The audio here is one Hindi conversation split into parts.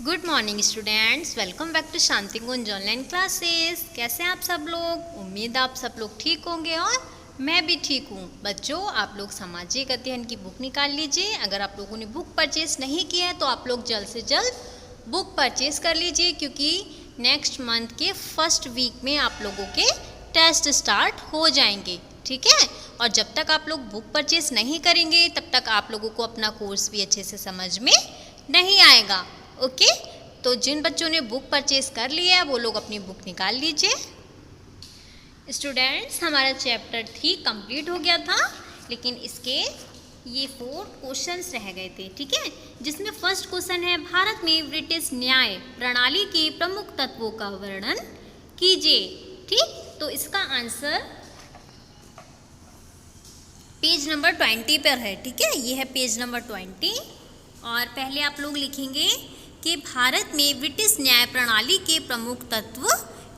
Good morning students, welcome back to Shanti Kunj online classes. कैसे हैं आप सब लोग? उम्मीद आप सब लोग ठीक होंगे और मैं भी ठीक हूँ। बच्चों, आप लोग सामाजिक अध्ययन की बुक निकाल लीजिए। अगर आप लोगों ने बुक परचेस नहीं किया है तो आप लोग जल्द से जल्द बुक परचेस कर लीजिए, क्योंकि नेक्स्ट मंथ के फर्स्ट वीक में आप लोगों के टेस्ट स्टार्ट हो जाएंगे। ठीक है, और जब तक आप लोग बुक परचेस नहीं करेंगे तब तक आप लोगों को अपना कोर्स भी अच्छे से समझ में नहीं आएगा। ओके, तो जिन बच्चों ने बुक परचेज कर लिया है वो लोग अपनी बुक निकाल लीजिए। स्टूडेंट्स, हमारा चैप्टर 3 कंप्लीट हो गया था, लेकिन इसके ये 4 क्वेश्चंस रह गए थे। ठीक है, जिसमें फर्स्ट क्वेश्चन है, भारत में ब्रिटिश न्याय प्रणाली के प्रमुख तत्वों का वर्णन कीजिए। ठीक, तो इसका आंसर पेज नंबर 20 पर है। ठीक है, ये है पेज नंबर 20। और पहले आप लोग लिखेंगे कि भारत में ब्रिटिश न्याय प्रणाली के प्रमुख तत्व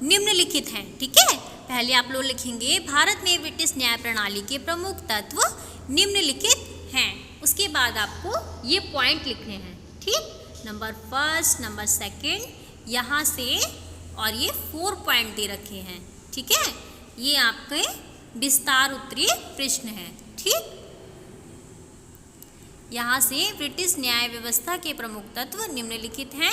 निम्नलिखित हैं। ठीक है, पहले आप लोग लिखेंगे भारत में ब्रिटिश न्याय प्रणाली के प्रमुख तत्व निम्नलिखित हैं। उसके बाद आपको ये पॉइंट लिखने हैं। ठीक, नंबर फर्स्ट, नंबर सेकंड, यहाँ से और ये 4 पॉइंट दे रखे हैं। ठीक है, ये आपके विस्तार उत्तरीय प्रश्न है। ठीक, यहाँ से ब्रिटिश न्याय व्यवस्था के प्रमुख तत्व निम्नलिखित हैं,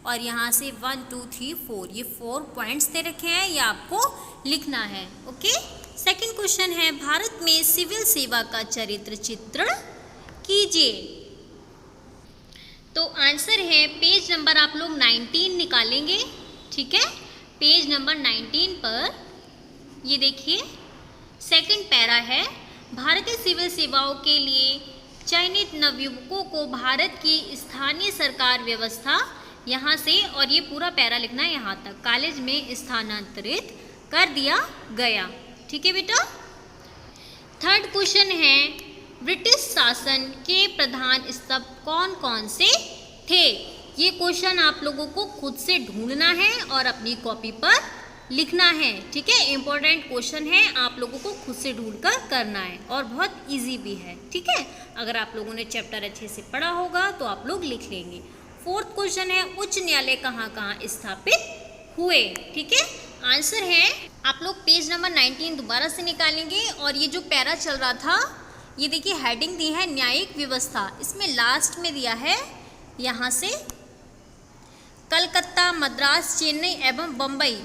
और यहाँ से 1 2 3 4 ये 4 पॉइंट्स दे रखे हैं, ये आपको लिखना है। ओके, सेकंड क्वेश्चन है, भारत में सिविल सेवा का चरित्र चित्रण कीजिए। तो आंसर है पेज नंबर आप लोग 19 निकालेंगे। ठीक है, पेज नंबर 19 पर ये देखिए, सेकंड पैरा है, भारतीय सिविल सेवाओं के लिए चयनित नवयुवकों को भारत की स्थानीय सरकार व्यवस्था, यहाँ से और ये पूरा पैरा लिखना है यहाँ तक, कॉलेज में स्थानांतरित कर दिया गया। ठीक है बेटा। थर्ड क्वेश्चन है, ब्रिटिश शासन के प्रधान स्तंभ कौन कौन से थे? ये क्वेश्चन आप लोगों को खुद से ढूंढना है और अपनी कॉपी पर लिखना है। ठीक है, इंपॉर्टेंट क्वेश्चन है, आप लोगों को खुद से ढूंढकर करना है और बहुत इजी भी है। ठीक है, अगर आप लोगों ने चैप्टर अच्छे से पढ़ा होगा तो आप लोग लिख लेंगे। फोर्थ क्वेश्चन है, उच्च न्यायालय कहाँ कहाँ स्थापित हुए? ठीक है, आंसर है आप लोग पेज नंबर 19 दोबारा से निकालेंगे, और ये जो पैरा चल रहा था, ये देखिए हेडिंग दी है न्यायिक व्यवस्था, इसमें लास्ट में दिया है यहाँ से कलकत्ता, मद्रास, चेन्नई एवं बम्बई,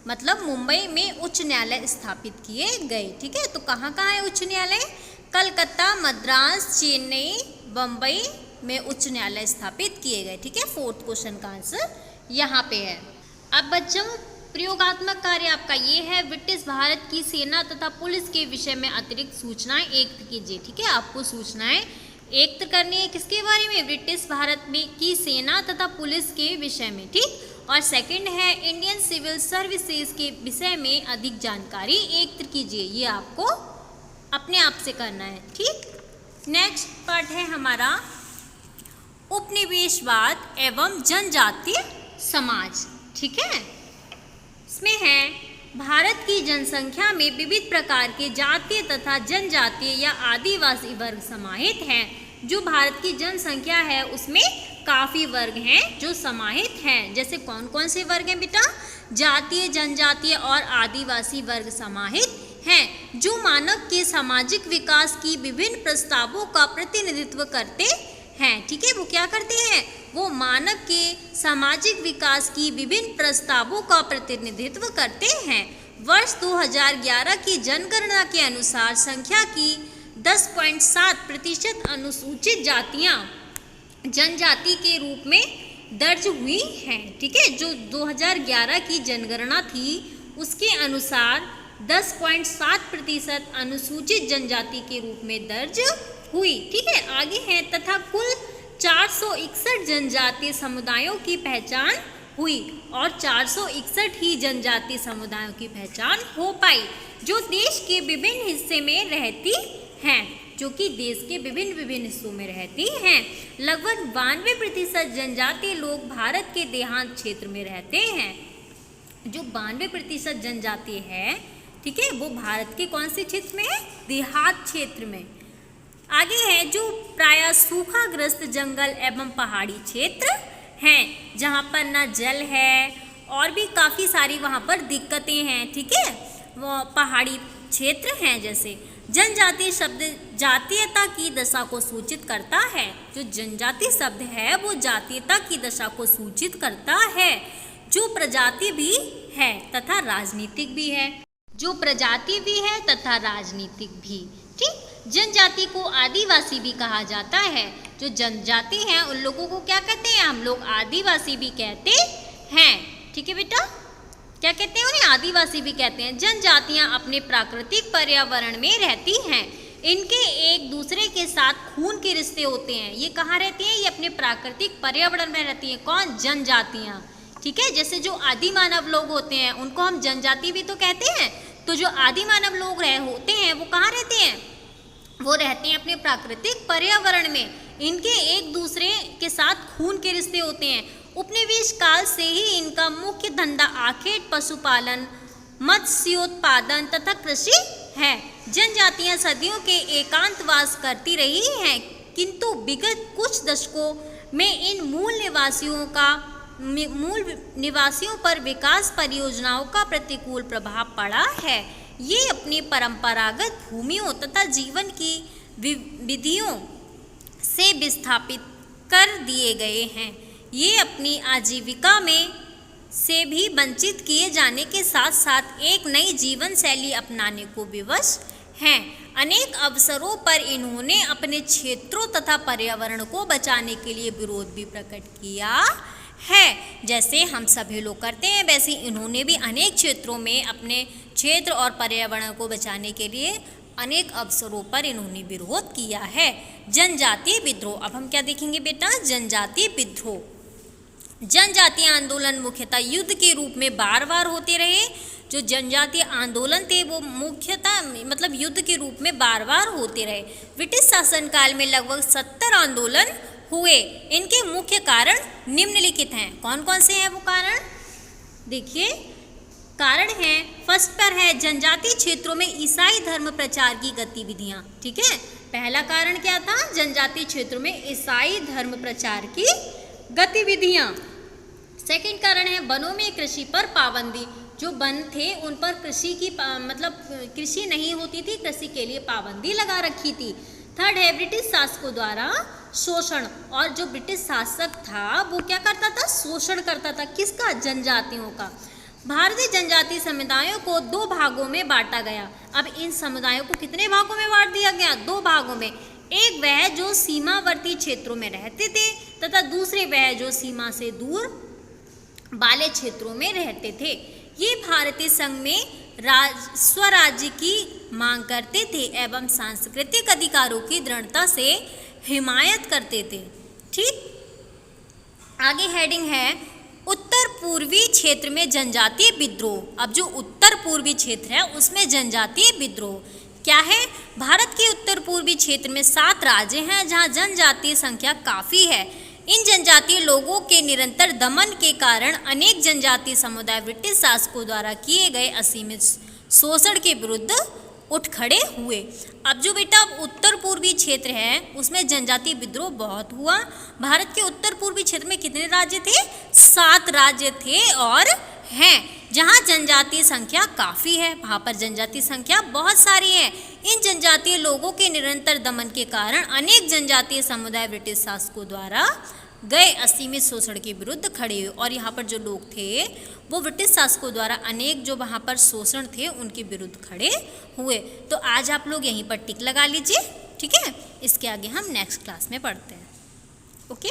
मतलब मुंबई में उच्च न्यायालय स्थापित किए गए। ठीक है, तो कहाँ कहाँ है उच्च न्यायालय? कलकत्ता, मद्रास, चेन्नई, बम्बई में उच्च न्यायालय स्थापित किए गए। ठीक है, फोर्थ क्वेश्चन का आंसर यहाँ पे है। अब बच्चों, प्रयोगात्मक कार्य आपका ये है, ब्रिटिश भारत की सेना तथा पुलिस के विषय में अतिरिक्त सूचनाएं एकत्र कीजिए। ठीक है, आपको सूचनाएं एकत्र करनी है किसके बारे में? ब्रिटिश भारत में की सेना तथा पुलिस के विषय में। ठीक, और सेकंड है, इंडियन सिविल सर्विसेज के विषय में अधिक जानकारी एकत्र कीजिए। ये आपको अपने आप से करना है। ठीक, नेक्स्ट पार्ट है हमारा उपनिवेशवाद एवं जनजातीय समाज। ठीक है, इसमें है, भारत की जनसंख्या में विविध प्रकार के जातीय तथा जनजातीय या आदिवासी वर्ग समाहित हैं। जो भारत की जनसंख्या है उसमें काफ़ी वर्ग हैं जो समाहित हैं। जैसे कौन कौन से वर्ग हैं बेटा? जातीय, जनजातीय और आदिवासी वर्ग समाहित हैं, जो मानव के सामाजिक विकास की विभिन्न प्रस्तावों का प्रतिनिधित्व करते हैं। ठीक है, वो क्या करते हैं? वो मानव के सामाजिक विकास की विभिन्न प्रस्तावों का प्रतिनिधित्व करते हैं। वर्ष 2011 की जनगणना के अनुसार संख्या की 10.7% अनुसूचित जातियां जनजाति के रूप में दर्ज हुई हैं। ठीक है, जो 2011 की जनगणना थी उसके अनुसार 10.7% अनुसूचित जनजाति के रूप में दर्ज हुई। ठीक है, आगे है, तथा कुल 461 जनजातीय समुदायों की पहचान हुई, और 461 ही जनजातीय समुदायों की पहचान हो पाई, जो देश के विभिन्न हिस्से में रहती हैं, जो कि देश के विभिन्न हिस्सों में रहती हैं। लगभग 92% जनजातीय लोग भारत के देहात क्षेत्र में रहते हैं। जो 92% जनजातीय है, ठीक है, वो भारत के कौन से क्षेत्र में है? देहात क्षेत्र में। आगे है जो प्रायः सूखाग्रस्त जंगल एवं पहाड़ी क्षेत्र हैं, जहाँ पर ना जल है और भी काफ़ी सारी वहाँ पर दिक्कतें हैं, ठीक है, वो पहाड़ी क्षेत्र हैं जैसे। जनजातीय शब्द जातीयता की दशा को सूचित करता है। जो जनजाति शब्द है वो जातीयता की दशा को सूचित करता है, जो प्रजाति भी है तथा राजनीतिक भी है, जो प्रजाति भी है तथा राजनीतिक भी, ठीक। जनजाति को आदिवासी भी कहा जाता है। जो जनजाति हैं उन लोगों को क्या कहते हैं, हम लोग आदिवासी भी कहते हैं, ठीक है बेटा, क्या कहते हैं उन्हें, आदिवासी भी कहते हैं। जनजातियां अपने प्राकृतिक पर्यावरण में रहती हैं, इनके एक दूसरे के साथ खून के रिश्ते होते हैं। ये कहाँ रहती हैं, ये अपने प्राकृतिक पर्यावरण में रहती हैं। कौन, जनजातियां, ठीक है। जैसे जो आदि मानव लोग होते हैं उनको हम जनजाति भी तो कहते हैं, तो जो आदि मानव लोग होते हैं वो कहाँ रहते हैं, वो रहते हैं अपने प्राकृतिक पर्यावरण में। इनके एक दूसरे के साथ खून के रिश्ते होते हैं। उपनिवेश काल से ही इनका मुख्य धंधा आखेट, पशुपालन, मत्स्योत्पादन तथा कृषि है। जनजातियां सदियों के एकांतवास करती रही हैं, किंतु विगत कुछ दशकों में इन मूल निवासियों पर विकास परियोजनाओं का प्रतिकूल प्रभाव पड़ा है। ये अपनी परंपरागत भूमियों तथा जीवन की विधियों से विस्थापित कर दिए गए हैं। ये अपनी आजीविका में से भी वंचित किए जाने के साथ साथ एक नई जीवन शैली अपनाने को विवश हैं। अनेक अवसरों पर इन्होंने अपने क्षेत्रों तथा पर्यावरण को बचाने के लिए विरोध भी प्रकट किया है। जैसे हम सभी लोग करते हैं वैसे इन्होंने भी अनेक क्षेत्रों में अपने क्षेत्र और पर्यावरण को बचाने के लिए अनेक अवसरों पर इन्होंने विरोध किया है। जनजातीय विद्रोह, अब हम क्या देखेंगे बेटा, जनजातीय विद्रोह। जनजातीय आंदोलन मुख्यतः युद्ध के रूप में बार बार होते रहे। जो जनजातीय आंदोलन थे वो मुख्यतः मतलब युद्ध के रूप में बार बार होते रहे। ब्रिटिश शासनकाल में लगभग 70 आंदोलन हुए। इनके मुख्य कारण निम्नलिखित हैं। कौन कौन से हैं वो कारण, देखिए कारण हैं, फर्स्ट पर है जनजातीय क्षेत्रों में ईसाई धर्म प्रचार की गतिविधियां, ठीक है। पहला कारण क्या था, जनजातीय क्षेत्रों में ईसाई धर्म प्रचार की गतिविधियां। सेकंड कारण है वनों में कृषि पर पाबंदी। जो वन थे उन पर कृषि की मतलब कृषि नहीं होती थी, कृषि के लिए पाबंदी लगा रखी थी। थर्ड है ब्रिटिश शासकों द्वारा शोषण, और जो ब्रिटिश शासक था वो क्या करता था, शोषण करता था, किसका, जनजातियों का। भारतीय जनजातीय समुदायों को 2 भागों में बांटा गया। अब इन समुदायों को कितने भागों में बांट दिया गया, 2 भागों में। एक वह जो सीमावर्ती क्षेत्रों में रहते थे तथा दूसरे वह जो सीमा से दूर वाले क्षेत्रों में रहते थे। ये भारतीय संघ में स्वराज्य की मांग करते थे एवं सांस्कृतिक अधिकारों की दृढ़ता से हिमायत करते थे, ठीक। आगे हेडिंग है उत्तर पूर्वी क्षेत्र में जनजातीय विद्रोह। अब जो उत्तर पूर्वी क्षेत्र है उसमें जनजातीय विद्रोह क्या है, भारत के उत्तर पूर्वी क्षेत्र में 7 राज्य हैं जहां जनजातीय संख्या काफ़ी है। इन जनजातीय लोगों के निरंतर दमन के कारण अनेक जनजातीय समुदाय ब्रिटिश शासकों द्वारा किए गए असीमित शोषण के विरुद्ध उठ खड़े हुए। अब जो बेटा उत्तर पूर्वी क्षेत्र है उसमें जनजातीय विद्रोह बहुत हुआ। भारत के उत्तर पूर्वी क्षेत्र में कितने राज्य थे, 7 राज्य थे और हैं जहाँ जनजातीय संख्या काफ़ी है, वहाँ पर जनजातीय संख्या बहुत सारी है। इन जनजातीय लोगों के निरंतर दमन के कारण अनेक जनजातीय समुदाय ब्रिटिश शासकों द्वारा गए असीमित शोषण के विरुद्ध खड़े हुए। और यहाँ पर जो लोग थे वो ब्रिटिश शासकों द्वारा अनेक जो वहाँ पर शोषण थे उनके विरुद्ध खड़े हुए। तो आज आप लोग यहीं पर टिक लगा लीजिए, ठीक है। इसके आगे हम नेक्स्ट क्लास में पढ़ते हैं, ओके।